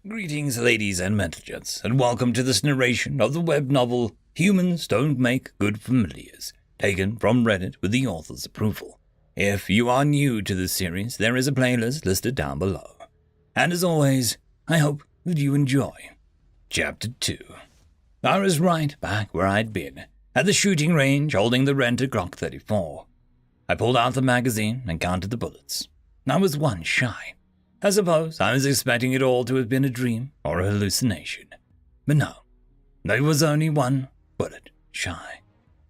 Greetings, ladies and gents, and welcome to this narration of the web novel Humans Don't Make Good Familiars, taken from Reddit with the author's approval. If you are new to this series, there is a playlist listed down below. And as always, I hope that you enjoy. Chapter 2. I was right back where I'd been, at the shooting range holding the rented Glock 34. I pulled out the magazine and counted the bullets. I was one shy. I suppose I was expecting it all to have been a dream or a hallucination. But no, it was only one bullet shy.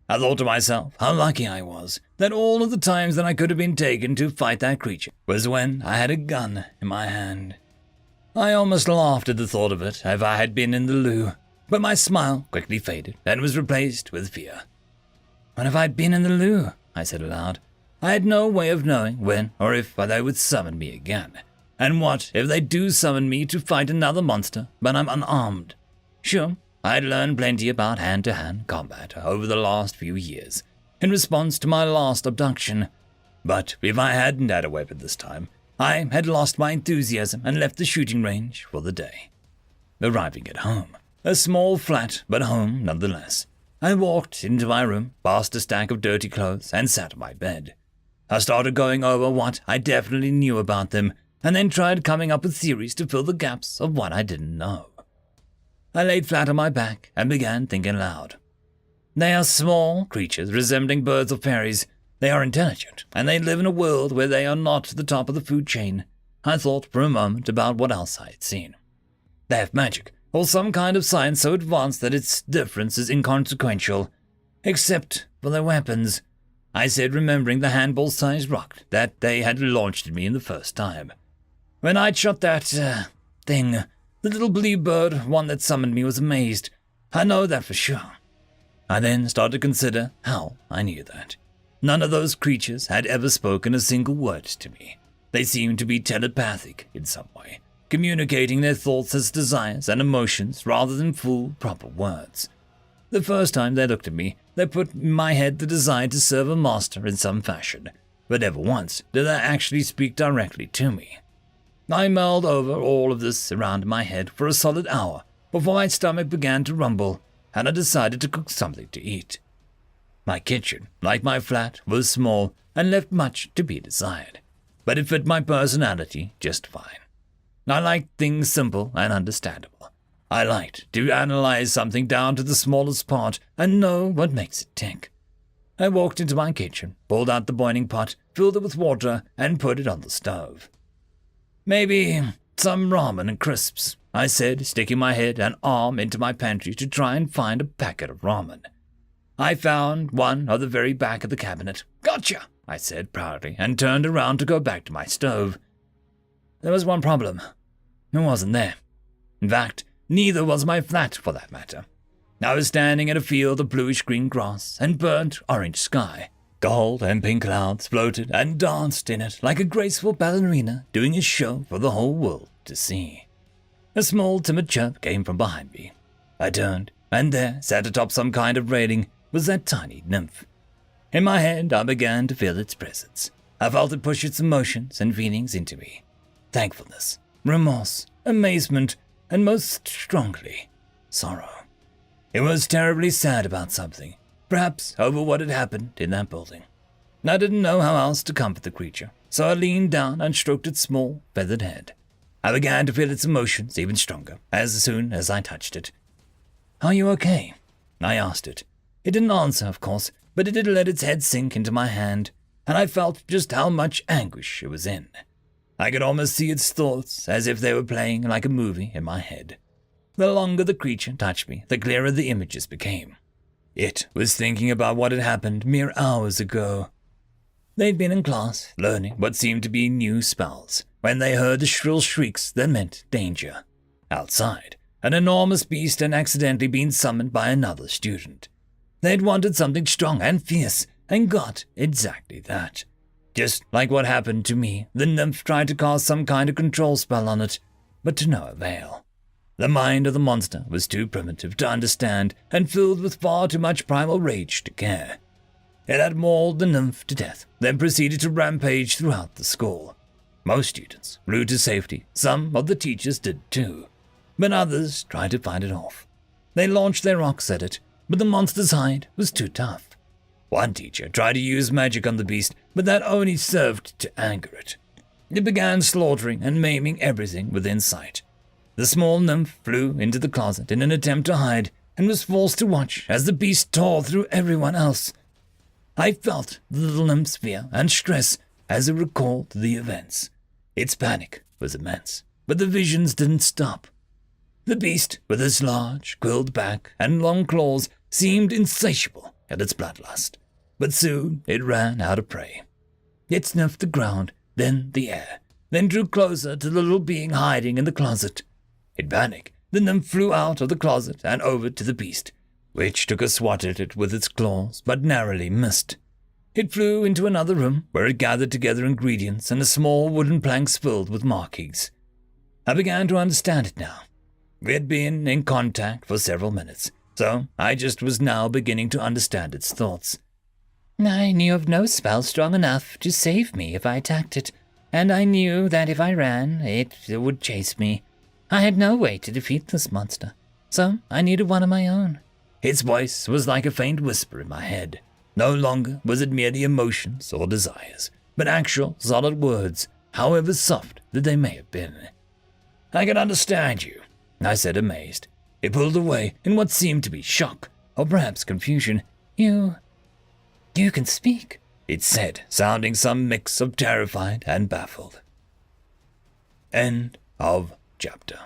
I thought to myself how lucky I was that all of the times that I could have been taken to fight that creature was when I had a gun in my hand. I almost laughed at the thought of it if I had been in the loo, but my smile quickly faded and was replaced with fear. What if I'd been in the loo? I said aloud. I had no way of knowing when or if they would summon me again. And what if they do summon me to fight another monster, but I'm unarmed? Sure, I'd learned plenty about hand-to-hand combat over the last few years, in response to my last abduction. But if I hadn't had a weapon this time, I had lost my enthusiasm and left the shooting range for the day. Arriving at home, a small flat, but home nonetheless, I walked into my room, past a stack of dirty clothes, and sat on my bed. I started going over what I definitely knew about them, and then tried coming up with theories to fill the gaps of what I didn't know. I laid flat on my back and began thinking aloud. They are small creatures resembling birds or fairies. They are intelligent, and they live in a world where they are not the top of the food chain. I thought for a moment about what else I had seen. They have magic, or some kind of science so advanced that its difference is inconsequential, except for their weapons, I said, remembering the handball-sized rock that they had launched at me the first time. When I'd shot that, thing, the little blue bird, one that summoned me, was amazed. I know that for sure. I then started to consider how I knew that. None of those creatures had ever spoken a single word to me. They seemed to be telepathic in some way, communicating their thoughts as desires and emotions rather than full, proper words. The first time they looked at me, they put in my head the desire to serve a master in some fashion, but never once did they actually speak directly to me. I mulled over all of this around my head for a solid hour before my stomach began to rumble, and I decided to cook something to eat. My kitchen, like my flat, was small and left much to be desired, but it fit my personality just fine. I liked things simple and understandable. I liked to analyze something down to the smallest part and know what makes it tick. I walked into my kitchen, pulled out the boiling pot, filled it with water, and put it on the stove. Maybe some ramen and crisps, I said, sticking my head and arm into my pantry to try and find a packet of ramen. I found one at the very back of the cabinet. Gotcha, I said proudly, and turned around to go back to my stove. There was one problem. It wasn't there. In fact, neither was my flat, for that matter. I was standing in a field of bluish-green grass and burnt orange sky. Gold and pink clouds floated and danced in it like a graceful ballerina doing a show for the whole world to see. A small timid chirp came from behind me. I turned, and there, sat atop some kind of railing, was that tiny nymph. In my head, I began to feel its presence. I felt it push its emotions and feelings into me. Thankfulness, remorse, amazement, and most strongly, sorrow. It was terribly sad about something, perhaps over what had happened in that building. I didn't know how else to comfort the creature, so I leaned down and stroked its small, feathered head. I began to feel its emotions even stronger as soon as I touched it. Are you okay? I asked it. It didn't answer, of course, but it did let its head sink into my hand, and I felt just how much anguish it was in. I could almost see its thoughts as if they were playing like a movie in my head. The longer the creature touched me, the clearer the images became. It was thinking about what had happened mere hours ago. They'd been in class, learning what seemed to be new spells, when they heard the shrill shrieks that meant danger. Outside, an enormous beast had accidentally been summoned by another student. They'd wanted something strong and fierce, and got exactly that. Just like what happened to me, the nymph tried to cast some kind of control spell on it, but to no avail. The mind of the monster was too primitive to understand and filled with far too much primal rage to care. It had mauled the nymph to death, then proceeded to rampage throughout the school. Most students flew to safety, some of the teachers did too. but others tried to fight it off. They launched their rocks at it, but the monster's hide was too tough. One teacher tried to use magic on the beast, but that only served to anger it. It began slaughtering and maiming everything within sight. The small nymph flew into the closet in an attempt to hide and was forced to watch as the beast tore through everyone else. I felt the little nymph's fear and stress as it recalled the events. Its panic was immense, but the visions didn't stop. The beast, with its large, quilled back and long claws, seemed insatiable at its bloodlust, but soon it ran out of prey. It sniffed the ground, then the air, then drew closer to the little being hiding in the closet. In panic, the nymph flew out of the closet and over to the beast, which took a swat at it with its claws, but narrowly missed. It flew into another room, where it gathered together ingredients and a small wooden planks filled with markings. I began to understand it now. We had been in contact for several minutes, so I just was now beginning to understand its thoughts. I knew of no spell strong enough to save me if I attacked it, and I knew that if I ran, it would chase me. I had no way to defeat this monster, so I needed one of my own. Its voice was like a faint whisper in my head. No longer was it merely emotions or desires, but actual, solid words, however soft that they may have been. I can understand you, I said, amazed. It pulled away in what seemed to be shock, or perhaps confusion. You can speak, it said, sounding some mix of terrified and baffled. End of chapter.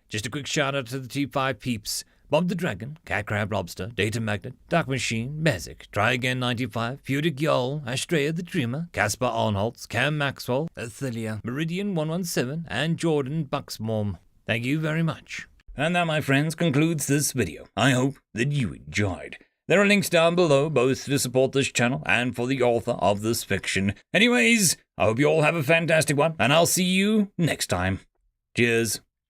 Just a quick shout out to the T5 peeps. Bob the Dragon, Cat Crab Lobster, Data Magnet, Dark Machine, Bezic, Try Again 95, Pudic Yol, Astrea the Dreamer, Caspar Arnholtz, Cam Maxwell, Athelia, Meridian 117, and Jordan Bucksmorm. Thank you very much. And that, my friends, concludes this video. I hope that you enjoyed. There are links down below, both to support this channel and for the author of this fiction. Anyways, I hope you all have a fantastic one, and I'll see you next time. Cheers.